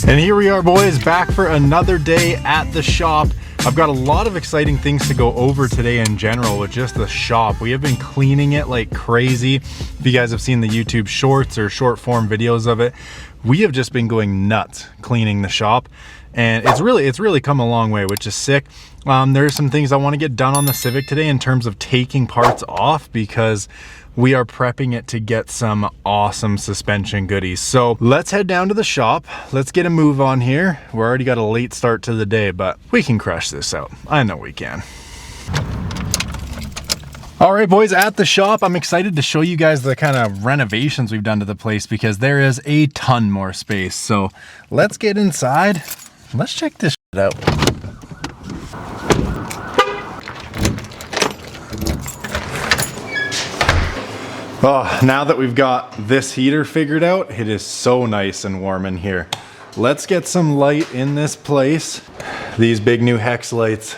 And here we are, boys, back for another day at the shop. I've got a lot of exciting things to go over today in general with just the shop. We have been cleaning it like crazy. If you guys have seen the YouTube shorts or short form videos of it, we have just been going nuts cleaning the shop. And it's really come a long way, which is sick. There's some things I want to get done on the Civic today in terms of taking parts off, because we are prepping it to get some awesome suspension goodies. So let's head down to the shop. Let's get a move on here. We're already got a late start to the day, but we can crush this out. I know we can. All right, boys, at the shop, I'm excited to show you guys the kind of renovations we've done to the place, because there is a ton more space. So let's get inside. Let's check this shit out. Oh, now that we've got this heater figured out, it is so nice and warm in here. Let's get some light in this place. These big new hex lights.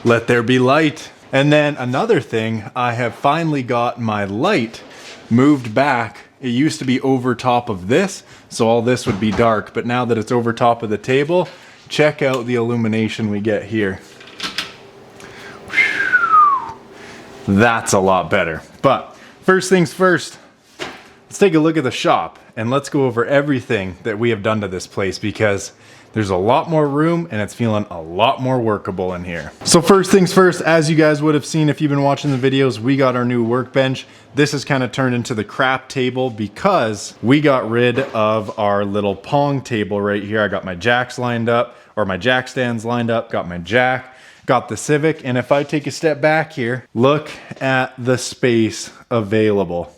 Let there be light. And then another thing, I have finally got my light moved back. It used to be over top of this, so all this would be dark, but now that it's over top of the table, check out the illumination we get here. Whew. That's a lot better. But first things first, let's take a look at the shop and let's go over everything that we have done to this place, because there's a lot more room and it's feeling a lot more workable in here. So first things first, as you guys would have seen if you've been watching the videos, we got our new workbench. This has kind of turned into the crap table because we got rid of our little Pong table right here. I got my jacks lined up, or my jack stands lined up, got my jack, got the Civic, and if I take a step back here, look at the space available.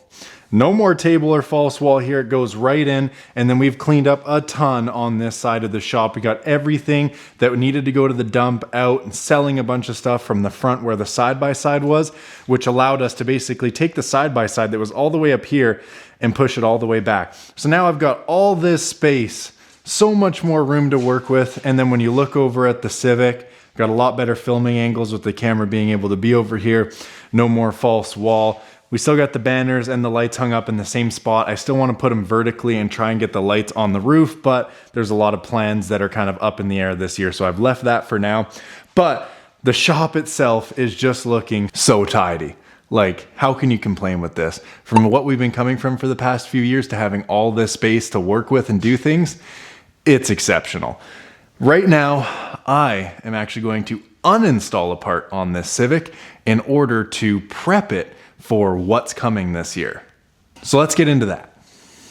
No more table or false wall here. It goes right in, and then we've cleaned up a ton on this side of the shop. We got everything that needed to go to the dump out, and selling a bunch of stuff from the front where the side-by-side was, which allowed us to basically take the side-by-side that was all the way up here and push it all the way back. So now I've got all this space, so much more room to work with. And then when you look over at the Civic, got a lot better filming angles with the camera being able to be over here. No more false wall. We still got the banners and the lights hung up in the same spot. I still want to put them vertically and try and get the lights on the roof, but there's a lot of plans that are kind of up in the air this year, so I've left that for now. But the shop itself is just looking so tidy. Like, how can you complain with this? From what we've been coming from for the past few years to having all this space to work with and do things, it's exceptional. Right now, I am actually going to uninstall a part on this Civic in order to prep it for what's coming this year. So let's get into that.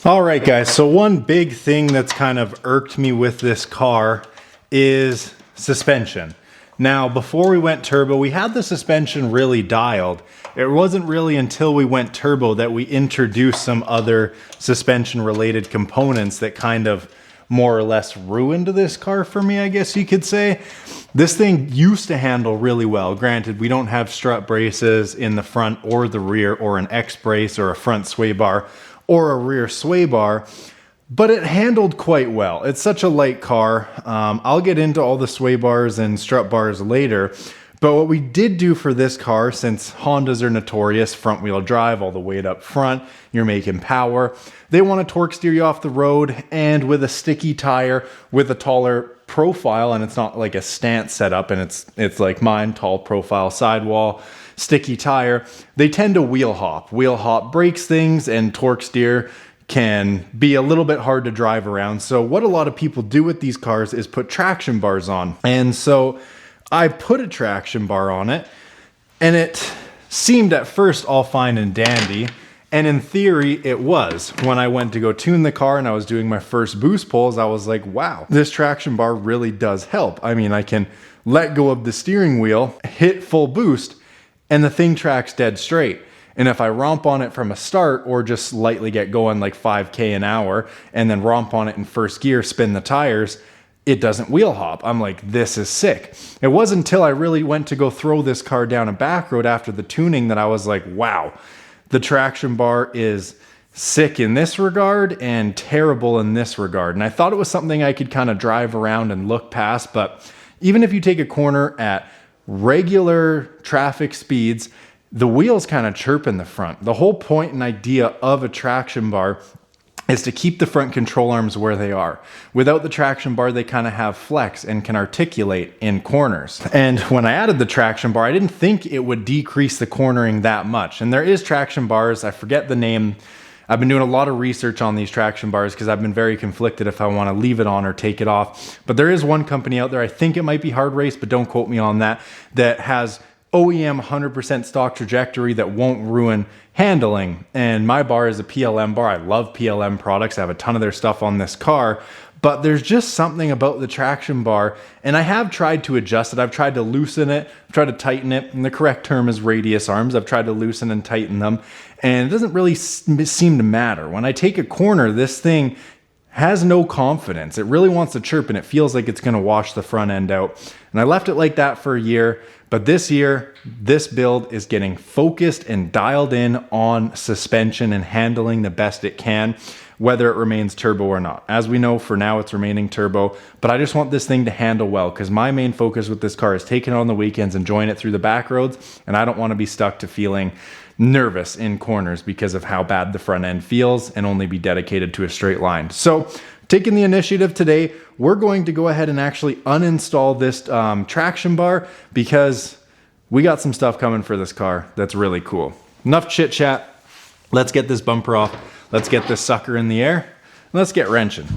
All right, guys, so one big thing that's kind of irked me with this car is suspension. Now, before we went turbo, we had the suspension really dialed. It wasn't really until we went turbo that we introduced some other suspension related components that kind of more or less ruined this car for me, I guess you could say. This thing used to handle really well. Granted, we don't have strut braces in the front or the rear, or an X brace or a front sway bar or a rear sway bar, but it handled quite well. It's such a light car. I'll get into all the sway bars and strut bars later. But what we did do for this car, since Hondas are notorious, front wheel drive, all the weight up front, you're making power, they want to torque steer you off the road, and with a sticky tire with a taller profile, and it's not like a stance setup, and it's like mine, tall profile sidewall, sticky tire, they tend to wheel hop. Wheel hop breaks things, and torque steer can be a little bit hard to drive around. So what a lot of people do with these cars is put traction bars on. And so I put a traction bar on it, and it seemed at first all fine and dandy. And in theory, it was. When I went to go tune the car and I was doing my first boost pulls, I was like, wow, this traction bar really does help. I mean, I can let go of the steering wheel, hit full boost, and the thing tracks dead straight. And if I romp on it from a start, or just lightly get going like 5K an hour, and then romp on it in first gear, spin the tires, it doesn't wheel hop. I'm like, this is sick. It wasn't until I really went to go throw this car down a back road after the tuning that I was like, wow, the traction bar is sick in this regard and terrible in this regard. And I thought it was something I could kind of drive around and look past, but even if you take a corner at regular traffic speeds, the wheels kind of chirp in the front. The whole point and idea of a traction bar is to keep the front control arms where they are. Without the traction bar, they kind of have flex and can articulate in corners. And when I added the traction bar, I didn't think it would decrease the cornering that much. And there is traction bars, I forget the name. I've been doing a lot of research on these traction bars because I've been very conflicted if I want to leave it on or take it off. But there is one company out there, I think it might be Hard Race, but don't quote me on that, that has OEM 100% stock trajectory that won't ruin handling. And my bar is a PLM bar. I love PLM products. I have a ton of their stuff on this car, but there's just something about the traction bar. And I have tried to adjust it. I've tried to loosen it, I've tried to tighten it. And the correct term is radius arms. I've tried to loosen and tighten them, and it doesn't really seem to matter. When I take a corner, this thing has no confidence. It really wants to chirp and it feels like it's going to wash the front end out. And I left it like that for a year. But this year, this build is getting focused and dialed in on suspension and handling the best it can, whether it remains turbo or not. As we know, for now, it's remaining turbo, but I just want this thing to handle well because my main focus with this car is taking it on the weekends, enjoying it through the back roads, and I don't want to be stuck to feeling nervous in corners because of how bad the front end feels and only be dedicated to a straight line. So taking the initiative today, we're going to go ahead and actually uninstall this traction bar because we got some stuff coming for this car that's really cool. Enough chit chat. Let's get this bumper off. Let's get this sucker in the air. Let's get wrenching.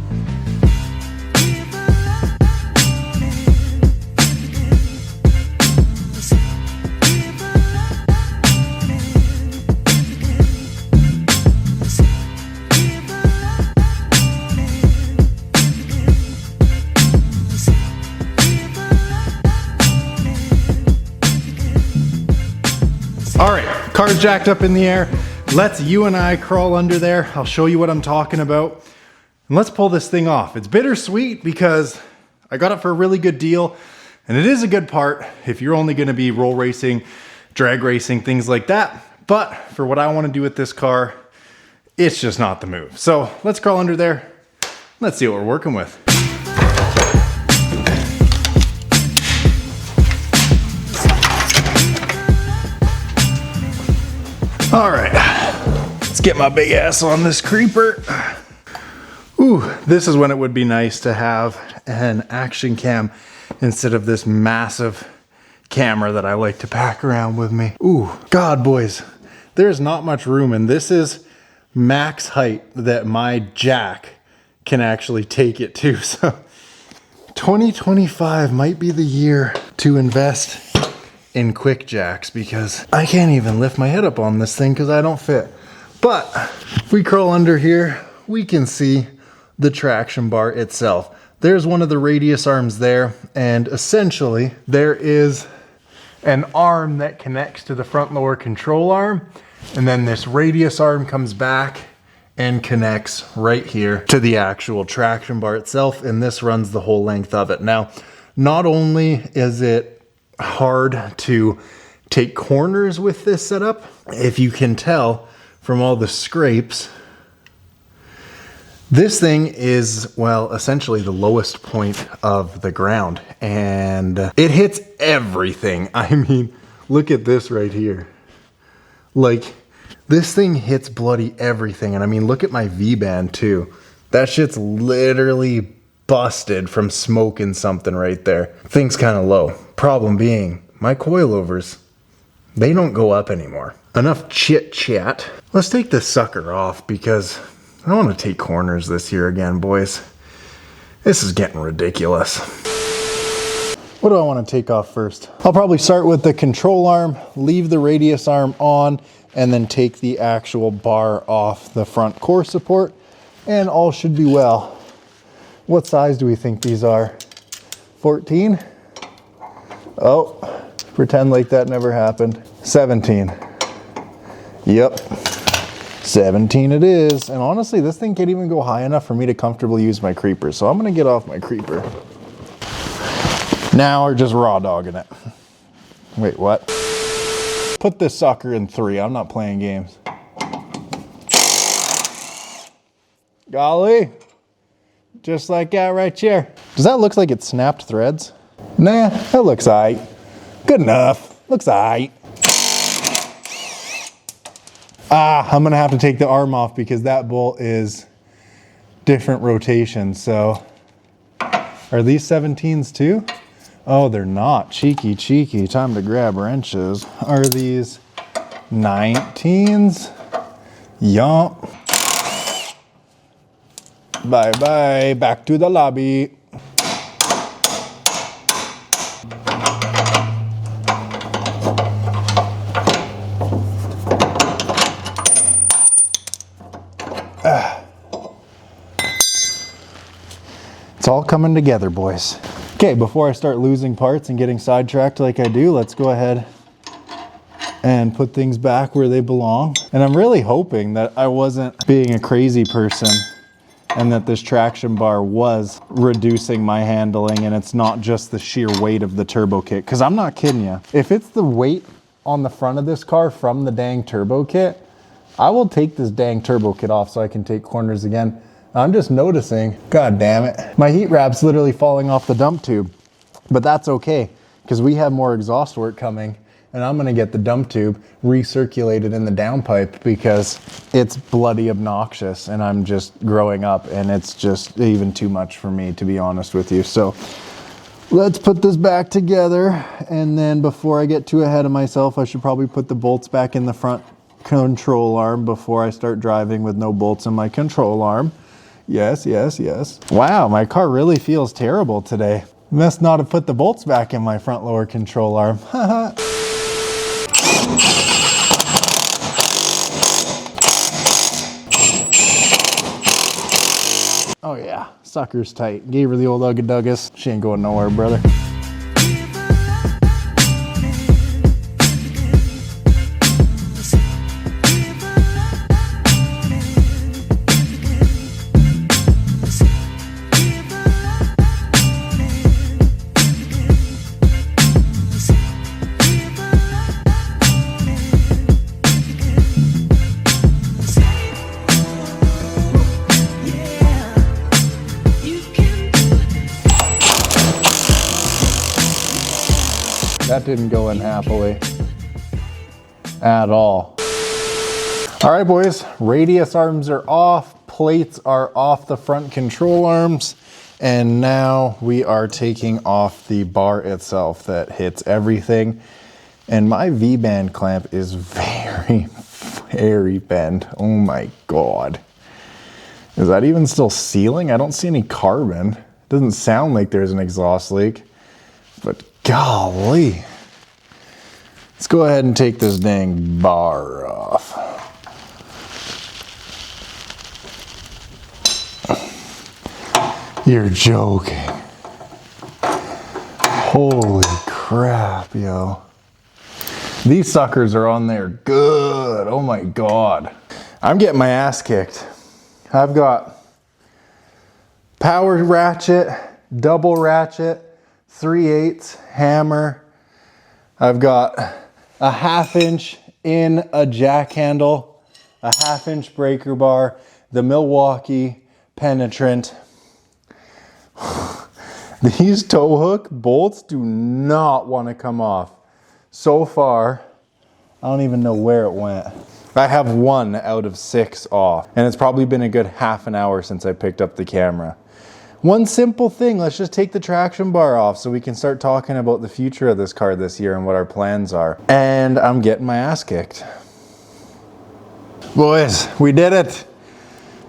All right, car's jacked up in the air. Let's you and I crawl under there. I'll show you what I'm talking about. And let's pull this thing off. It's bittersweet because I got it for a really good deal. And it is a good part if you're only gonna be roll racing, drag racing, things like that. But for what I wanna do with this car, it's just not the move. So let's crawl under there. Let's see what we're working with. All right, let's get my big ass on this creeper. Ooh, this is when it would be nice to have an action cam instead of this massive camera that I like to pack around with me. Ooh, God, boys, there's not much room, and this is max height that my jack can actually take it to. So 2025 might be the year to invest in quick jacks because I can't even lift my head up on this thing because I don't fit. But if we crawl under here, we can see the traction bar itself. There's one of the radius arms there, and essentially there is an arm that connects to the front lower control arm, and then this radius arm comes back and connects right here to the actual traction bar itself, and this runs the whole length of it. Now, not only is it hard to take corners with this setup, if you can tell from all the scrapes, this thing is, well, essentially the lowest point of the ground, and it hits everything. I mean, look at this right here. Like, this thing hits bloody everything. And I mean, look at my V-band too. That shit's literally busted from smoking something right there. Thing's kind of low. Problem being, my coilovers, they don't go up anymore. Enough chit chat. Let's take this sucker off because I don't want to take corners this year again, boys. This is getting ridiculous. What do I want to take off first? I'll probably start with the control arm, leave the radius arm on, and then take the actual bar off the front core support, and all should be well. What size do we think these are? 14? Oh, pretend like that never happened. 17. Yep, 17 it is. And honestly, this thing can't even go high enough for me to comfortably use my creeper. So I'm gonna get off my creeper. Now we're just raw dogging it. Wait, what? Put this sucker in 3. I'm not playing games. Golly. Just like that right here. Does that look like it snapped threads? Nah, that looks aight. Good enough. Looks aight. Ah, I'm gonna have to take the arm off because that bolt is different rotations. So are these 17s too? Oh, they're not. Cheeky, cheeky. Time to grab wrenches. Are these 19s? Yup. Bye-bye. Back to the lobby. It's all coming together, boys. Okay, before I start losing parts and getting sidetracked like I do, let's go ahead and put things back where they belong. And I'm really hoping that I wasn't being a crazy person and that this traction bar was reducing my handling and it's not just the sheer weight of the turbo kit. Because I'm not kidding you. If it's the weight on the front of this car from the dang turbo kit, I will take this dang turbo kit off so I can take corners again. I'm just noticing, god damn it, my heat wrap's literally falling off the dump tube. But that's okay, because we have more exhaust work coming, and I'm gonna get the dump tube recirculated in the downpipe because it's bloody obnoxious, and I'm just growing up, and it's just even too much for me, to be honest with you. So let's put this back together, and then before I get too ahead of myself, I should probably put the bolts back in the front control arm before I start driving with no bolts in my control arm. Yes, yes, yes. Wow, my car really feels terrible today. Must not have put the bolts back in my front lower control arm. Oh yeah, sucker's tight. Gave her the old ugga-duggas. She ain't going nowhere, brother. That didn't go in happily at all. All right, boys, radius arms are off, plates are off the front control arms, and now we are taking off the bar itself that hits everything. And my V-band clamp is very, very bent. Oh my God. Is that even still sealing? I don't see any carbon. It doesn't sound like there's an exhaust leak, but golly. Let's go ahead and take this dang bar off. You're joking. Holy crap, yo. These suckers are on there good. Oh my God. I'm getting my ass kicked. I've got power ratchet, double ratchet, 3/8 hammer. I've got a 1/2 inch in a jack handle, a 1/2 inch breaker bar, the Milwaukee penetrant. These tow hook bolts do not want to come off. So far, I don't even know where it went. I have 1 out of 6 off, and it's probably been a good half an hour since I picked up the camera. One simple thing, let's just take the traction bar off so we can start talking about the future of this car this year and what our plans are. And I'm getting my ass kicked. Boys, we did it.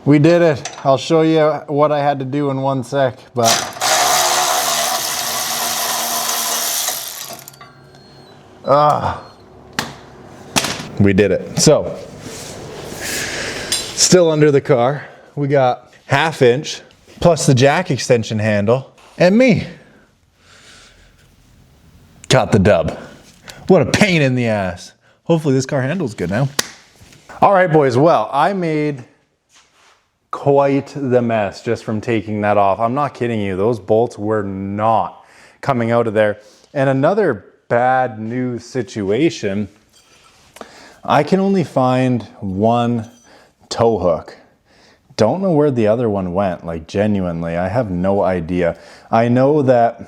We did it. I'll show you what I had to do in 1 sec, but we did it. So, still under the car, we got 1/2 inch plus the jack extension handle, and me. Got the dub. What a pain in the ass. Hopefully this car handles good now. All right, boys, well, I made quite the mess just from taking that off. I'm not kidding you, those bolts were not coming out of there. And another bad news situation, I can only find 1 tow hook. Don't know where the other one went, like genuinely, I have no idea. I know that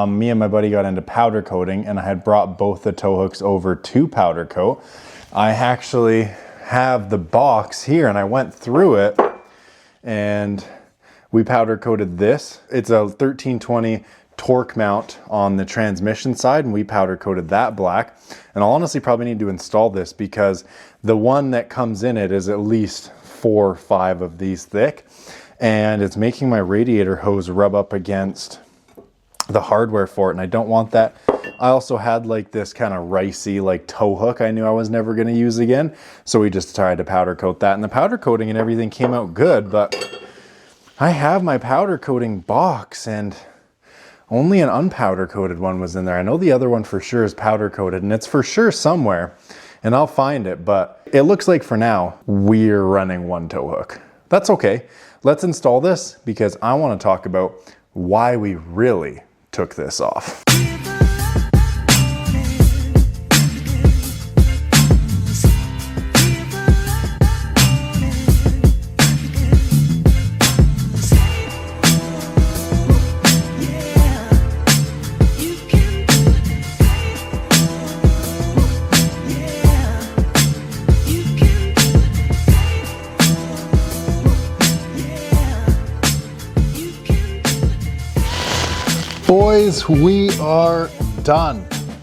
me and my buddy got into powder coating and I had brought both the tow hooks over to powder coat. I actually have the box here and I went through it and we powder coated this. It's a 1320 torque mount on the transmission side, and we powder coated that black. And I'll honestly probably need to install this because the one that comes in it is at least 4 or 5 of these thick, and it's making my radiator hose rub up against the hardware for it, and I don't want that. I also had like this kind of ricey like tow hook I knew I was never going to use again, so we just tried to powder coat that, and the powder coating and everything came out good, but I have my powder coating box and only an unpowder coated one was in there. I know the other one for sure is powder coated, and it's for sure somewhere, and I'll find it, but it looks like for now we're running one tow hook. That's okay. Let's install this because I want to talk about why we really took this off. Boys, we are done.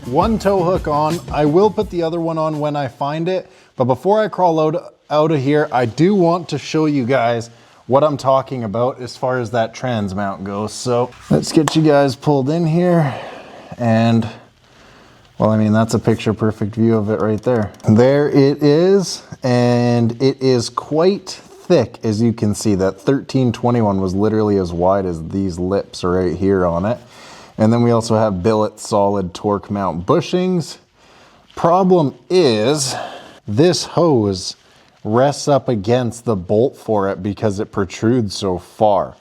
One tow hook on. I will put the other one on when I find it, but before I crawl out of here, I do want to show you guys what I'm talking about as far as that trans mount goes. So let's get you guys pulled in here, and well, I mean, that's a picture perfect view of it right there. There it is, and it is quite thick, as you can see. That 1321 was literally as wide as these lips right here on it. And then we also have billet solid torque mount bushings. Problem is, this hose rests up against the bolt for it because it protrudes so far.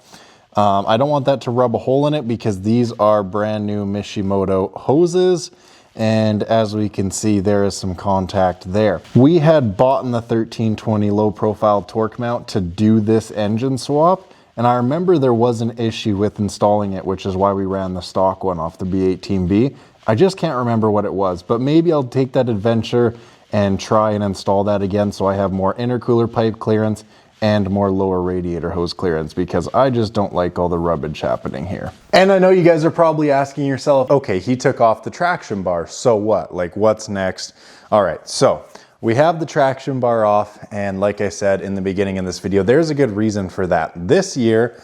I don't want that to rub a hole in it because these are brand new Mishimoto hoses. And as we can see, there is some contact there. We had bought in the 1320 low profile torque mount to do this engine swap. And I remember there was an issue with installing it, which is why we ran the stock one off the B18B. I just can't remember what it was, but maybe I'll take that adventure and try and install that again so I have more intercooler pipe clearance and more lower radiator hose clearance, because I just don't like all the rubbish happening here. And I know you guys are probably asking yourself, okay, he took off the traction bar, so what? Like, what's next? All right, so we have the traction bar off, and like I said in the beginning of this video, there's a good reason for that. This year,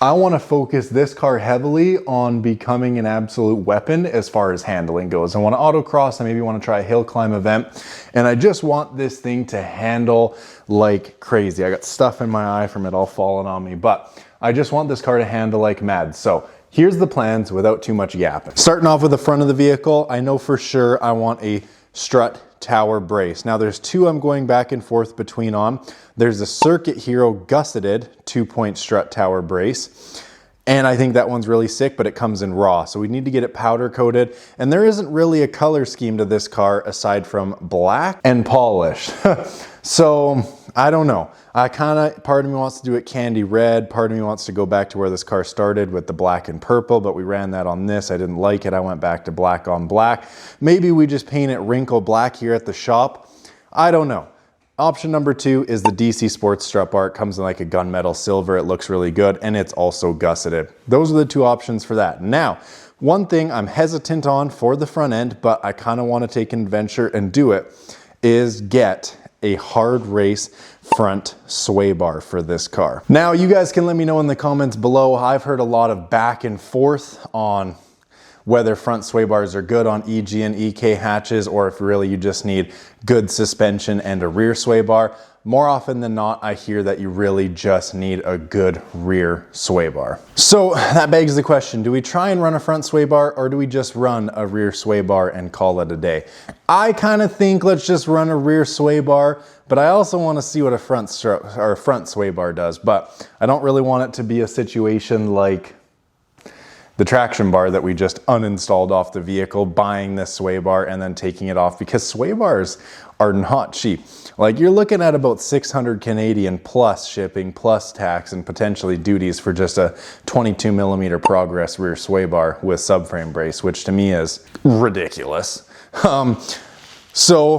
I want to focus this car heavily on becoming an absolute weapon as far as handling goes. I want to autocross, I maybe want to try a hill climb event, and I just want this thing to handle like crazy. I got stuff in my eye from it all falling on me, but I just want this car to handle like mad. So here's the plans without too much yapping. Starting off with the front of the vehicle, I know for sure I want a strut tower brace. Now there's two I'm going back and forth between on. There's a Circuit Hero gusseted 2-point strut tower brace, and I think that one's really sick, but it comes in raw, so we need to get it powder coated. And there isn't really a color scheme to this car aside from black and polish. So I don't know. Part of me wants to do it candy red. Part of me wants to go back to where this car started with the black and purple, but we ran that on this. I didn't like it. I went back to black on black. Maybe we just paint it wrinkle black here at the shop. I don't know. Option number 2 is the DC Sports strut bar. It comes in like a gunmetal silver. It looks really good, and it's also gusseted. Those are the two options for that. Now, one thing I'm hesitant on for the front end, but I kind of want to take an adventure and do it, is get a hard race front sway bar for this car. Now, you guys can let me know in the comments below. I've heard a lot of back and forth on whether front sway bars are good on EG and EK hatches, or if really you just need good suspension and a rear sway bar. More often than not, I hear that you really just need a good rear sway bar. So that begs the question, do we try and run a front sway bar, or do we just run a rear sway bar and call it a day? I kind of think let's just run a rear sway bar, but I also want to see what a front sway bar does. But I don't really want it to be a situation like the traction bar that we just uninstalled off the vehicle, buying this sway bar and then taking it off, because sway bars are not cheap. Like, you're looking at about 600 Canadian plus shipping, plus tax, and potentially duties for just a 22mm Progress rear sway bar with subframe brace, which to me is ridiculous. So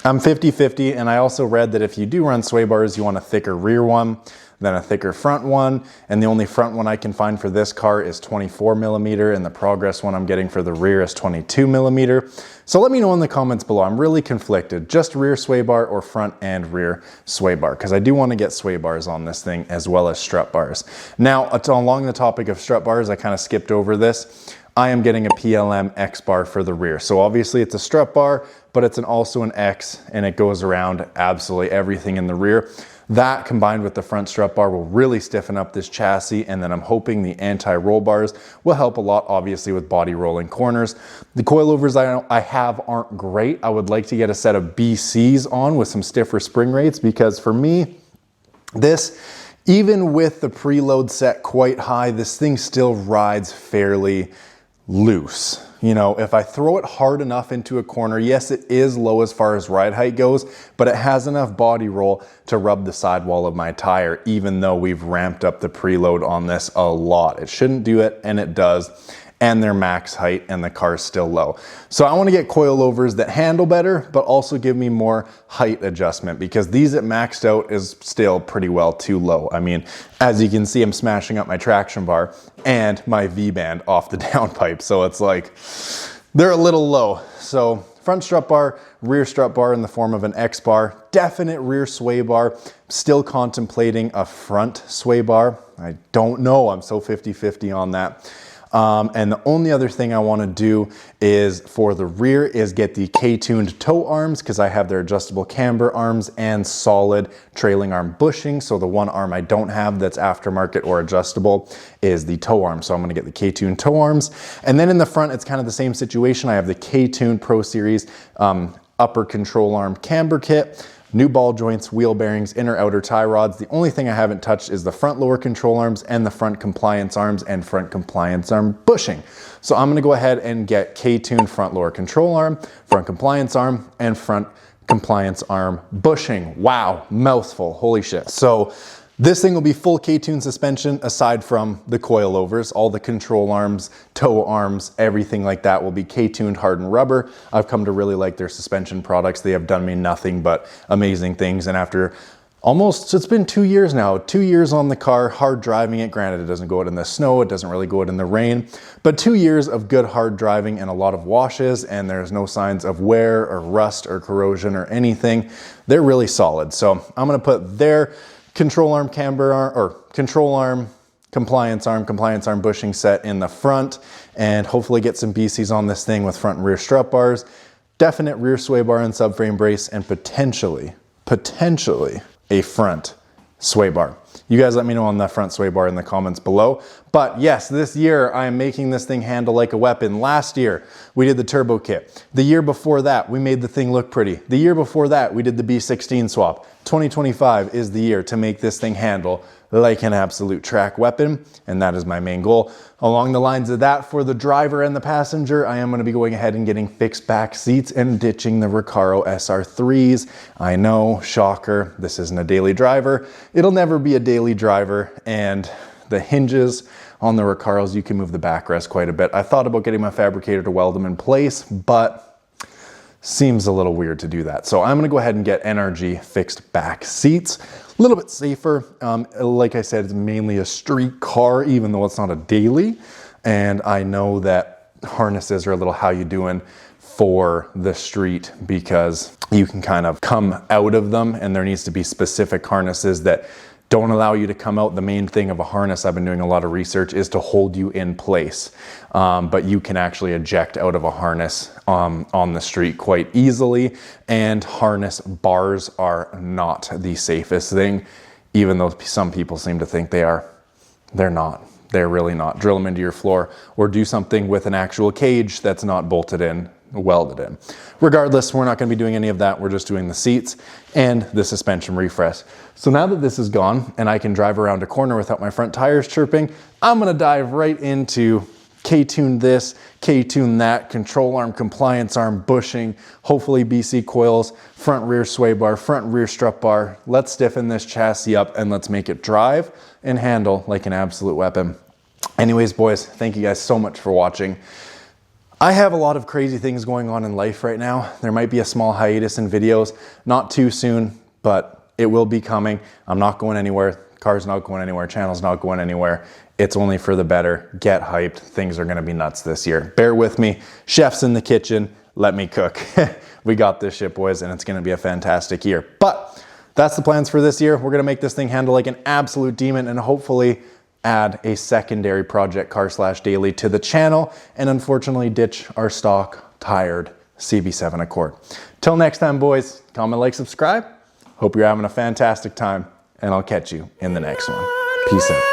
I'm 50-50, and I also read that if you do run sway bars, you want a thicker rear one than a thicker front one, and the only front one I can find for this car is 24 millimeter, and the Progress one I'm getting for the rear is 22 millimeter. So let me know in the comments below. I'm really conflicted, just rear sway bar or front and rear sway bar, because I do want to get sway bars on this thing as well as strut bars. Now, along the topic of strut bars, I kind of skipped over this. I am getting a PLM X bar for the rear. So obviously it's a strut bar, but it's also an X, and it goes around absolutely everything in the rear. That combined with the front strut bar will really stiffen up this chassis, and then I'm hoping the anti-roll bars will help a lot, obviously, with body rolling corners. The coilovers I have aren't great. I would like to get a set of BCs on with some stiffer spring rates, because for me, this, even with the preload set quite high, this thing still rides fairly loose. You know, if I throw it hard enough into a corner, yes, it is low as far as ride height goes, but it has enough body roll to rub the sidewall of my tire, even though we've ramped up the preload on this a lot. It shouldn't do it, and it does. And their max height, and the car's still low. So I want to get coilovers that handle better, but also give me more height adjustment, because these at maxed out is still pretty well too low. I mean, as you can see, I'm smashing up my traction bar and my V-band off the downpipe. So it's like, they're a little low. So front strut bar, rear strut bar in the form of an X bar, definite rear sway bar, still contemplating a front sway bar. I don't know, I'm so 50-50 on that. And the only other thing I want to do is for the rear is get the K-tuned toe arms, because I have their adjustable camber arms and solid trailing arm bushing. So the one arm I don't have that's aftermarket or adjustable is the toe arm. So I'm going to get the K-tuned toe arms. And then in the front, it's kind of the same situation. I have the K-tuned Pro Series upper control arm camber kit. New ball joints, wheel bearings, inner outer tie rods. The only thing I haven't touched is the front lower control arms and the front compliance arms and front compliance arm bushing. So I'm gonna go ahead and get K-tuned front lower control arm, front compliance arm, and front compliance arm bushing. Wow, mouthful, holy shit. So this thing will be full K-tuned suspension aside from the coilovers. All the control arms, toe arms, everything like that will be K-tuned hardened rubber. I've come to really like their suspension products. They have done me nothing but amazing things. And after almost, it's been 2 years now, 2 years on the car, hard driving it. Granted, it doesn't go out in the snow, it doesn't really go out in the rain, but 2 years of good hard driving and a lot of washes, and there's no signs of wear or rust or corrosion or anything. They're really solid. So I'm gonna put their control arm camber arm, or control arm, compliance arm bushing set in the front, and hopefully get some BCs on this thing with front and rear strut bars, definite rear sway bar and subframe brace, and potentially a front sway bar. You guys let me know on the front sway bar in the comments below. But yes, this year I am making this thing handle like a weapon. Last year we did the turbo kit. The year before that we made the thing look pretty. The year before that we did the B16 swap. 2025 is the year to make this thing handle like an absolute track weapon, and that is my main goal. Along the lines of that, for the driver and the passenger, I am going to be going ahead and getting fixed back seats and ditching the Recaro SR3s. I know, shocker, this isn't a daily driver. It'll never be a daily driver, and the hinges on the Recaros, you can move the backrest quite a bit. I thought about getting my fabricator to weld them in place, but seems a little weird to do that. So I'm gonna go ahead and get NRG fixed back seats. A little bit safer. Like I said, it's mainly a street car, even though it's not a daily. And I know that harnesses are a little how you doing for the street, because you can kind of come out of them, and there needs to be specific harnesses that don't allow you to come out. The main thing of a harness, I've been doing a lot of research, is to hold you in place. But you can actually eject out of a harness on the street quite easily. And harness bars are not the safest thing, even though some people seem to think they are. They're not. They're really not. Drill them into your floor, or do something with an actual cage that's not bolted in, welded in. Regardless, we're not going to be doing any of that. We're just doing the seats and the suspension refresh. So now that this is gone and I can drive around a corner without my front tires chirping, I'm going to dive right into K-tune this, K-tune that, control arm, compliance arm, bushing, hopefully BC coils, front rear sway bar, front rear strut bar. Let's stiffen this chassis up and let's make it drive and handle like an absolute weapon. Anyways, boys, thank you guys so much for watching. I have a lot of crazy things going on in life right now. There might be a small hiatus in videos, not too soon, but it will be coming. I'm not going anywhere. Car's not going anywhere. Channel's not going anywhere. It's only for the better. Get hyped. Things are gonna be nuts this year. Bear with me. Chef's in the kitchen. Let me cook. We got this shit, boys, and it's gonna be a fantastic year. But that's the plans for this year. We're gonna make this thing handle like an absolute demon and hopefully add a secondary project car / daily to the channel and unfortunately ditch our stock tired CB7 Accord. Till next time, boys, comment, like, subscribe. Hope you're having a fantastic time and I'll catch you in the next one. Peace out.